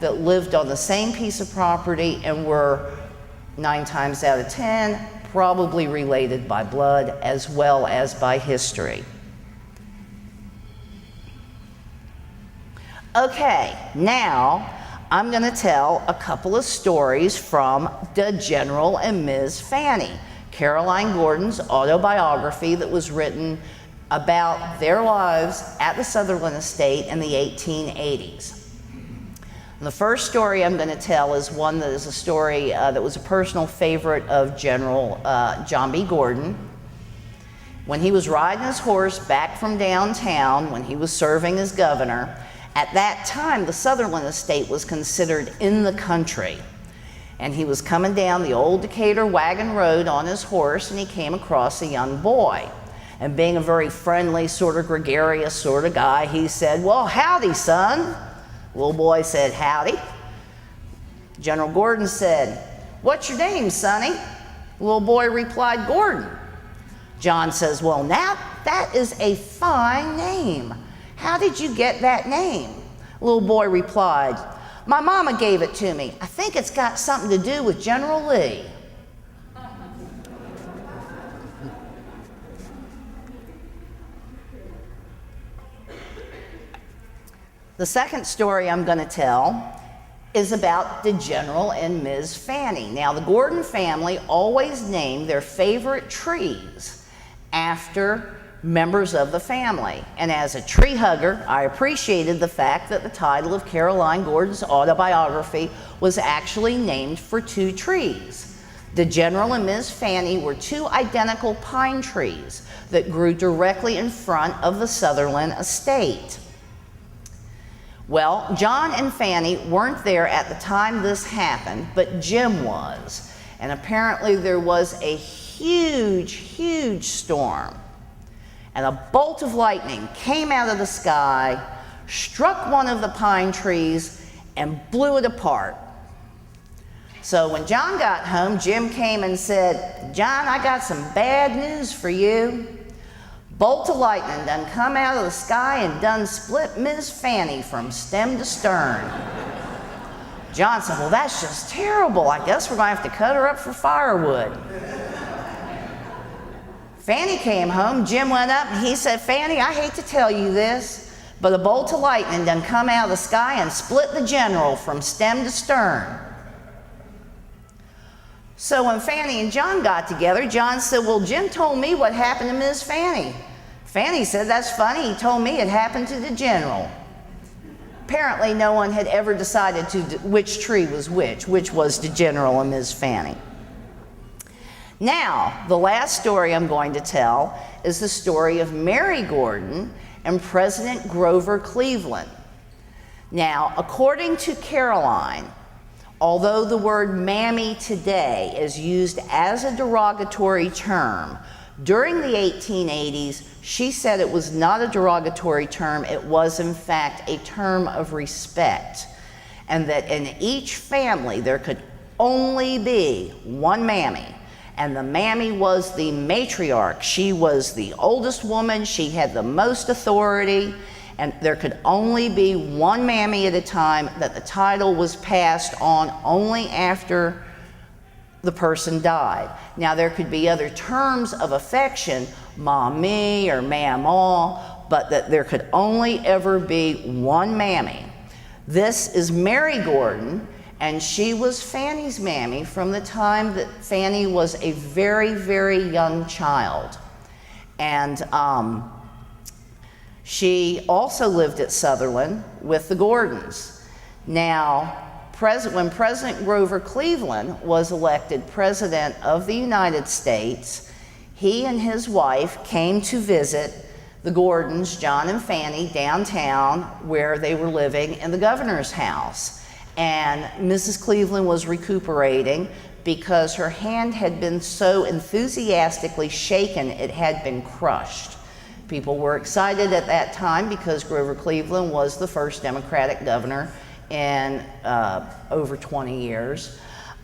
that lived on the same piece of property and were 9 times out of 10 probably related by blood as well as by history. Okay, now I'm going to tell a couple of stories from the General and Ms. Fanny, Caroline Gordon's autobiography that was written about their lives at the Sutherland estate in the 1880s. And the first story I'm going to tell is one that is a story that was a personal favorite of General John B. Gordon. When he was riding his horse back from downtown when he was serving as governor, at that time the Sutherland estate was considered in the country. And he was coming down the old Decatur wagon road on his horse, and he came across a young boy. And being a very friendly, sort of gregarious sort of guy, he said, "Well, howdy, son." Little boy said, "Howdy." General Gordon said, "What's your name, sonny?" Little boy replied, "Gordon." John says, "Well, now that is a fine name. How did you get that name?" Little boy replied, "My mama gave it to me. I think it's got something to do with General Lee." The second story I'm going to tell is about the General and Ms. Fanny. Now, the Gordon family always named their favorite trees after members of the family. And as a tree hugger, I appreciated the fact that the title of Caroline Gordon's autobiography was actually named for 2 trees. The General and Ms. Fanny were 2 identical pine trees that grew directly in front of the Sutherland estate. Well, John and Fanny weren't there at the time this happened, but Jim was. And apparently there was a huge storm. And a bolt of lightning came out of the sky, struck one of the pine trees, and blew it apart. So when John got home, Jim came and said, "John, I got some bad news for you. Bolt of lightning done come out of the sky and done split Ms. Fanny from stem to stern." John said, "Well, that's just terrible. I guess we're going to have to cut her up for firewood." Fanny came home. Jim went up and he said, "Fanny, I hate to tell you this, but a bolt of lightning done come out of the sky and split the General from stem to stern." So when Fanny and John got together, John said, "Well, Jim told me what happened to Ms. Fanny." Fanny said, "That's funny. He told me it happened to the General." Apparently, no one had ever decided which tree was which was the General and Ms. Fanny. Now, the last story I'm going to tell is the story of Mary Gordon and President Grover Cleveland. Now, according to Caroline, although the word mammy today is used as a derogatory term, during the 1880s, she said it was not a derogatory term. It was, in fact, a term of respect, and that in each family there could only be one mammy. And the mammy was the matriarch. She was the oldest woman. She had the most authority. And there could only be one mammy at a time, that the title was passed on only after the person died. Now, there could be other terms of affection, mommy or mamaw, but that there could only ever be one mammy. This is Mary Gordon, and she was Fanny's mammy from the time that Fanny was a very young child. And she also lived at Sutherland with the Gordons. Now, when President Grover Cleveland was elected President of the United States, he and his wife came to visit the Gordons, John and Fanny, downtown where they were living in the governor's house. And Mrs. Cleveland was recuperating because her hand had been so enthusiastically shaken it had been crushed. People were excited at that time because Grover Cleveland was the first Democratic governor in over 20 years.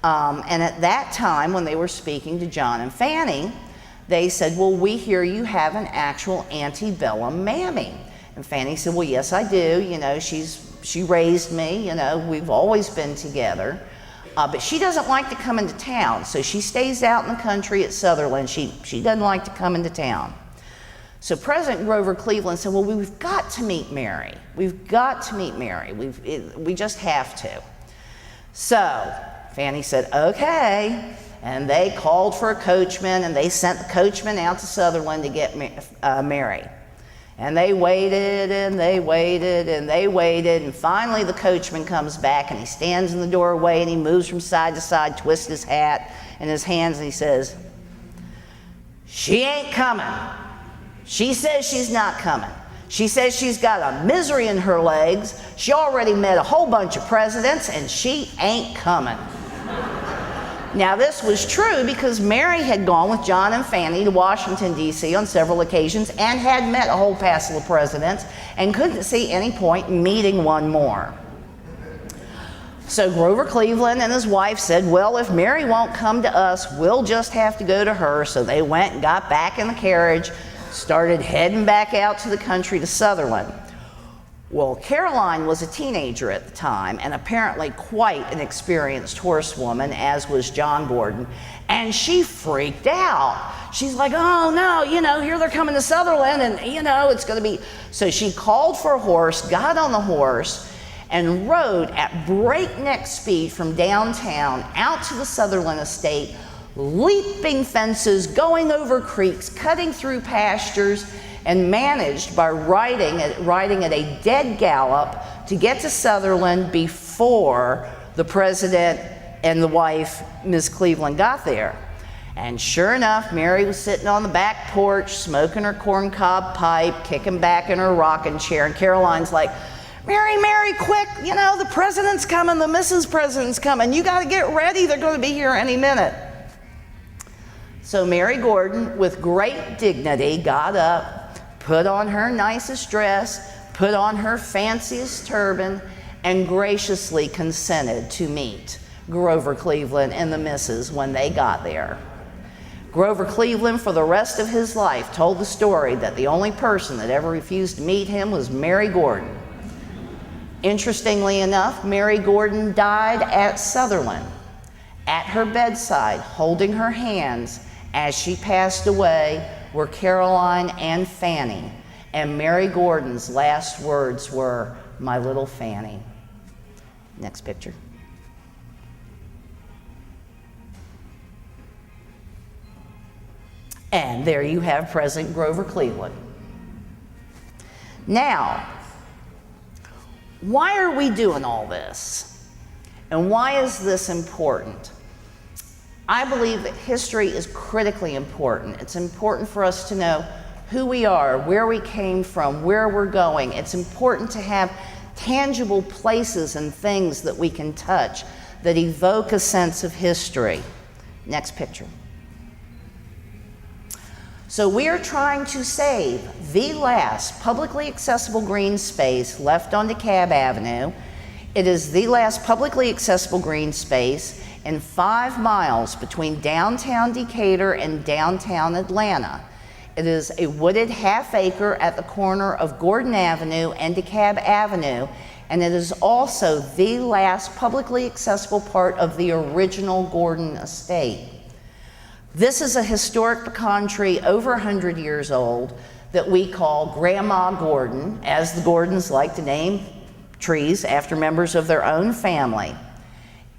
And at that time, when they were speaking to John and Fanny, they said, "Well, we hear you have an actual antebellum mammy." And Fanny said, "Well, yes, I do. You know, she's she raised me, you know, we've always been together. But she doesn't like to come into town, so she stays out in the country at Sutherland. She doesn't like to come into town. So President Grover Cleveland said, well, we've got to meet Mary. We've got to meet Mary. We just have to. So Fanny said, okay. And they called for a coachman, and they sent the coachman out to Sutherland to get Mary. And they waited, and they waited, and they waited, and finally the coachman comes back, and he stands in the doorway, and he moves from side to side, twists his hat in his hands, and he says, she ain't coming. She says she's not coming. She says she's got a misery in her legs. She already met a whole bunch of presidents, and she ain't coming. Now, this was true because Mary had gone with John and Fanny to Washington, D.C. on several occasions and had met a whole passel of presidents and couldn't see any point in meeting one more. So Grover Cleveland and his wife said, well, if Mary won't come to us, we'll just have to go to her. So they went and got back in the carriage, started heading back out to the country to Sutherland. Well, Caroline was a teenager at the time and apparently quite an experienced horsewoman, as was John Gordon, and she freaked out. She's like, oh no, you know, here they're coming to Sutherland and, you know, it's going to be... So she called for a horse, got on the horse, and rode at breakneck speed from downtown out to the Sutherland estate, leaping fences, going over creeks, cutting through pastures, and managed by riding at a dead gallop to get to Sutherland before the president and the wife, Ms. Cleveland, got there. And sure enough, Mary was sitting on the back porch, smoking her corncob pipe, kicking back in her rocking chair, and Caroline's like, Mary, Mary, quick, you know, the president's coming, the Mrs. President's coming, you got to get ready, they're going to be here any minute. So Mary Gordon, with great dignity, got up, put on her nicest dress, put on her fanciest turban, and graciously consented to meet Grover Cleveland and the missus when they got there. Grover Cleveland, for the rest of his life, told the story that the only person that ever refused to meet him was Mary Gordon. Interestingly enough, Mary Gordon died at Sutherland. At her bedside, holding her hands as she passed away, were Caroline and Fanny, and Mary Gordon's last words were, my little Fanny. Next picture. And there you have President Grover Cleveland. Now, why are we doing all this? And why is this important? I believe that history is critically important. It's important for us to know who we are, where we came from, where we're going. It's important to have tangible places and things that we can touch that evoke a sense of history. Next picture. So we are trying to save the last publicly accessible green space left on DeKalb Avenue. It is the last publicly accessible green space in 5 miles between downtown Decatur and downtown Atlanta. It is a wooded half-acre at the corner of Gordon Avenue and DeKalb Avenue, and it is also the last publicly accessible part of the original Gordon estate. This is a historic pecan tree over 100 years old that we call Grandma Gordon, as the Gordons like to name trees after members of their own family.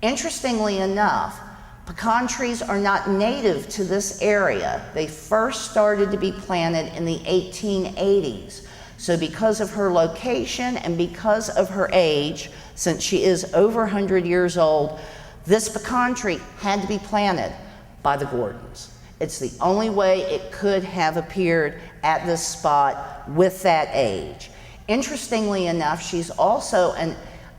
Interestingly enough, pecan trees are not native to this area. They first started to be planted in the 1880s. So because of her location and because of her age, since she is over 100 years old, this pecan tree had to be planted by the Gordons. It's the only way it could have appeared at this spot with that age. Interestingly enough, she's also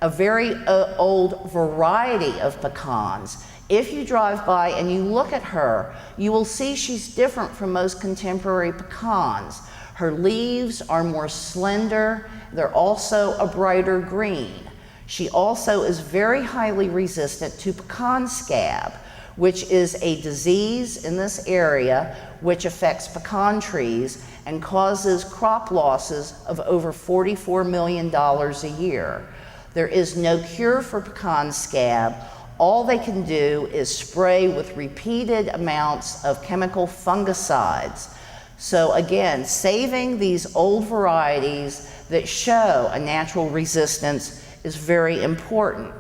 a very old variety of pecans. If you drive by and you look at her, you will see she's different from most contemporary pecans. Her leaves are more slender. They're also a brighter green. She also is very highly resistant to pecan scab, which is a disease in this area which affects pecan trees and causes crop losses of over $44 million a year. There is no cure for pecan scab. All they can do is spray with repeated amounts of chemical fungicides. So again, saving these old varieties that show a natural resistance is very important.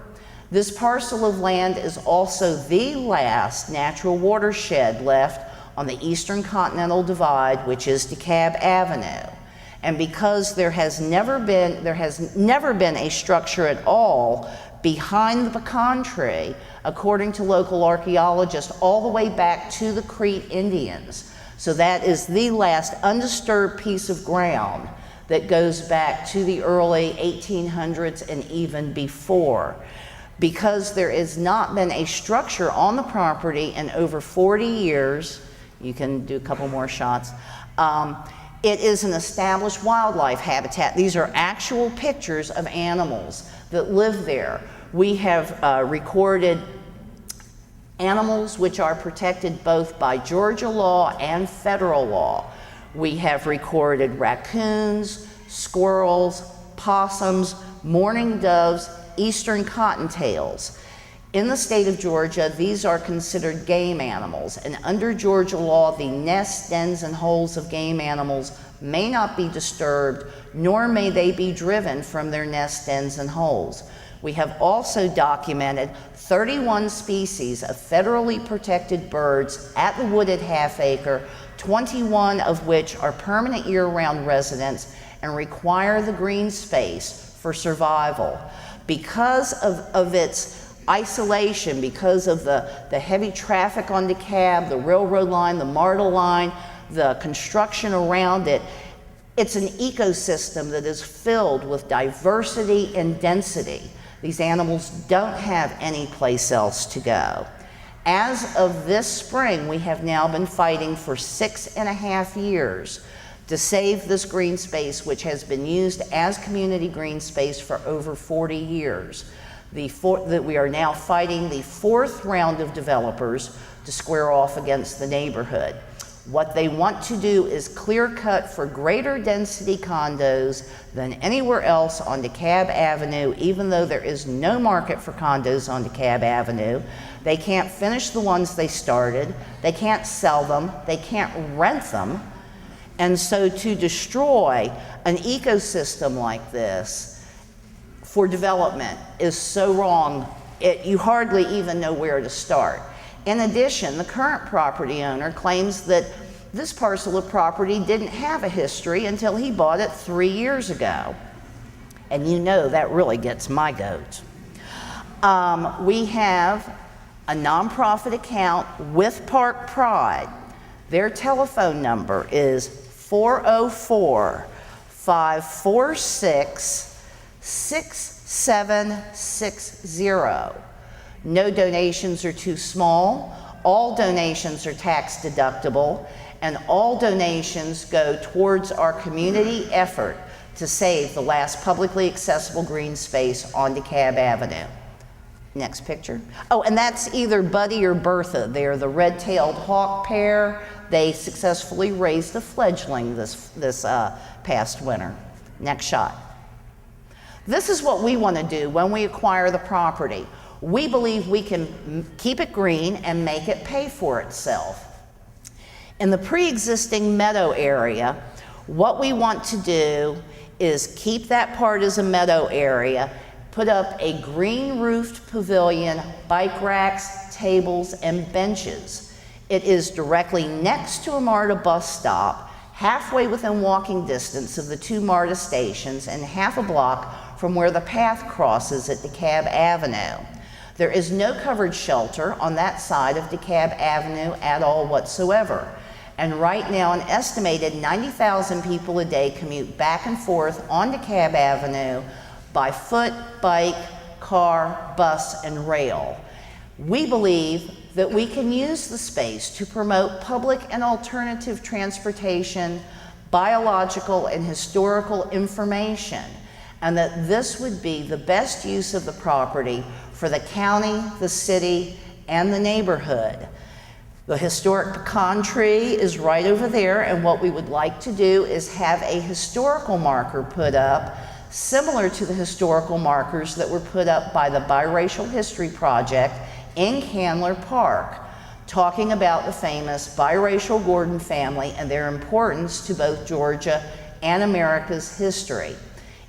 This parcel of land is also the last natural watershed left on the Eastern Continental Divide, which is DeKalb Avenue. And because there has never been a structure at all behind the pecan tree, according to local archaeologists, all the way back to the Crete Indians. So that is the last undisturbed piece of ground that goes back to the early 1800s and even before. Because there has not been a structure on the property in over 40 years, you can do a couple more shots, it is an established wildlife habitat. These are actual pictures of animals that live there. We have recorded animals which are protected both by Georgia law and federal law. We have recorded raccoons, squirrels, possums, mourning doves, eastern cottontails. In the state of Georgia, these are considered game animals, and under Georgia law, the nests, dens, and holes of game animals may not be disturbed, nor may they be driven from their nests, dens, and holes. We have also documented 31 species of federally protected birds at the wooded half-acre, 21 of which are permanent year-round residents and require the green space for survival. Because of its isolation, because of the heavy traffic on DeKalb, the railroad line, the MARTA line, the construction around it, it's an ecosystem that is filled with diversity and density. These animals don't have any place else to go. As of this spring, we have now been fighting for 6.5 years to save this green space, which has been used as community green space for over 40 years. That we are now fighting the fourth round of developers to square off against the neighborhood. What they want to do is clear cut for greater density condos than anywhere else on DeKalb Avenue, even though there is no market for condos on DeKalb Avenue. They can't finish the ones they started, they can't sell them, they can't rent them. And so to destroy an ecosystem like this for development is so wrong, you hardly even know where to start. In addition, the current property owner claims that this parcel of property didn't have a history until he bought it 3 years ago. And you know that really gets my goat. We have a nonprofit account with Park Pride. Their telephone number is 404-546-6760. No donations are too small, all donations are tax deductible, and all donations go towards our community effort to save the last publicly accessible green space on DeKalb Avenue. Next picture. Oh, and that's either Buddy or Bertha. They're the red-tailed hawk pair. They successfully raised a fledgling this past winter. Next shot. This is what we want to do when we acquire the property. We believe we can keep it green and make it pay for itself. In the pre-existing meadow area, what we want to do is keep that part as a meadow area, put up a green roofed pavilion, bike racks, tables, and benches. It is directly next to a MARTA bus stop, halfway within walking distance of the 2 MARTA stations, and half a block from where the path crosses at DeKalb Avenue. There is no covered shelter on that side of DeKalb Avenue at all whatsoever. And right now, an estimated 90,000 people a day commute back and forth on DeKalb Avenue by foot, bike, car, bus, and rail. We believe that we can use the space to promote public and alternative transportation, biological and historical information, and that this would be the best use of the property for the county, the city, and the neighborhood. The historic pecan tree is right over there, and what we would like to do is have a historical marker put up similar to the historical markers that were put up by the Biracial History Project in Candler Park, talking about the famous biracial Gordon family and their importance to both Georgia and America's history.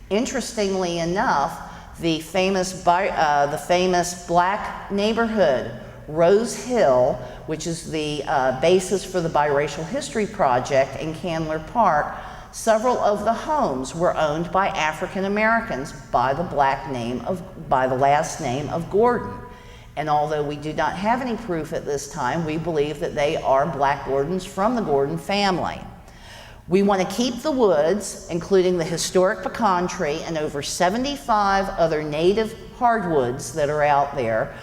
Interestingly enough, the famous black neighborhood, Rose Hill, which is the basis for the Biracial History Project in Candler Park, several of the homes were owned by African Americans by the last name of Gordon. And although we do not have any proof at this time, we believe that they are black Gordons from the Gordon family. We want to keep the woods, including the historic pecan tree and over 75 other native hardwoods that are out there,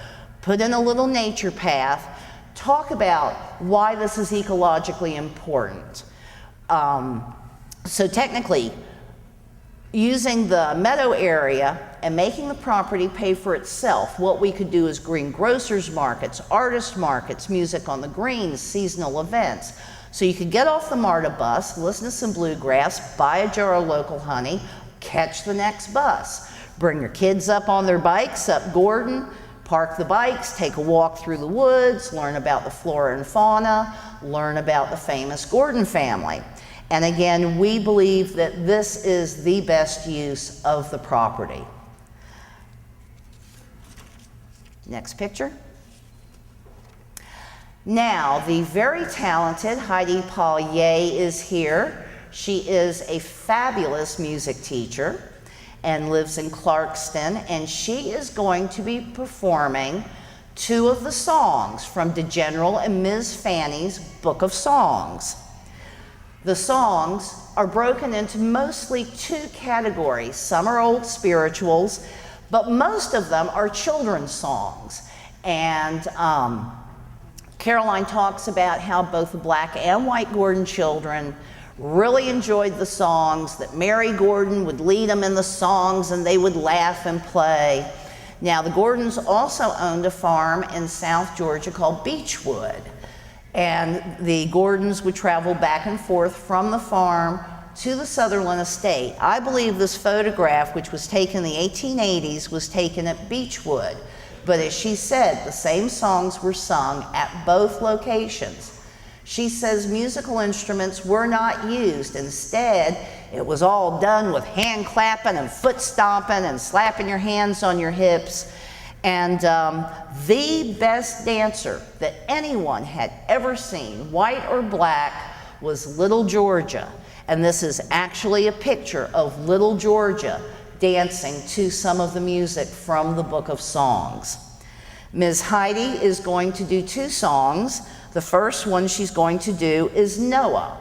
put in a little nature path, talk about why this is ecologically important. So technically, using the meadow area and making the property pay for itself, what we could do is greengrocers markets, artist markets, music on the greens, seasonal events. So you could get off the MARTA bus, listen to some bluegrass, buy a jar of local honey, catch the next bus. Bring your kids up on their bikes up Gordon, park the bikes, take a walk through the woods, learn about the flora and fauna, learn about the famous Gordon family. And again, we believe that this is the best use of the property. Next picture. Now, the very talented Heidi Paulier is here. She is a fabulous music teacher and lives in Clarkston, and she is going to be performing 2 of the songs from DeGeneral and Ms. Fanny's Book of Songs. The songs are broken into mostly 2 categories. Some are old spirituals, but most of them are children's songs. And Caroline talks about how both the black and white Gordon children really enjoyed the songs, that Mary Gordon would lead them in the songs and they would laugh and play. Now, the Gordons also owned a farm in South Georgia called Beechwood. And the Gordons would travel back and forth from the farm to the Sutherland estate. I believe this photograph, which was taken in the 1880s, was taken at Beechwood. But as she said, the same songs were sung at both locations. She says musical instruments were not used. Instead, it was all done with hand clapping and foot stomping and slapping your hands on your hips. And the best dancer that anyone had ever seen, white or black, was Little Georgia. And this is actually a picture of Little Georgia dancing to some of the music from the Book of Songs. Ms. Heidi is going to do 2 songs. The first one she's going to do is Noah.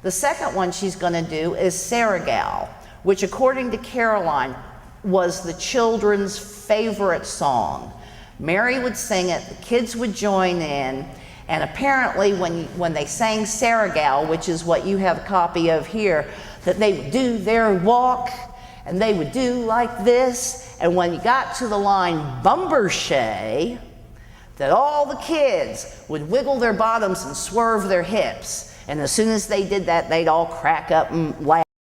The second one she's going to do is Saragal, which according to Caroline was the children's favorite song. Mary would sing it, the kids would join in, and apparently when they sang Saragal, which is what you have a copy of here, that they would do their walk and they would do like this, and when you got to the line Bumbershay, that all the kids would wiggle their bottoms and swerve their hips, and as soon as they did that, they'd all crack up and laugh.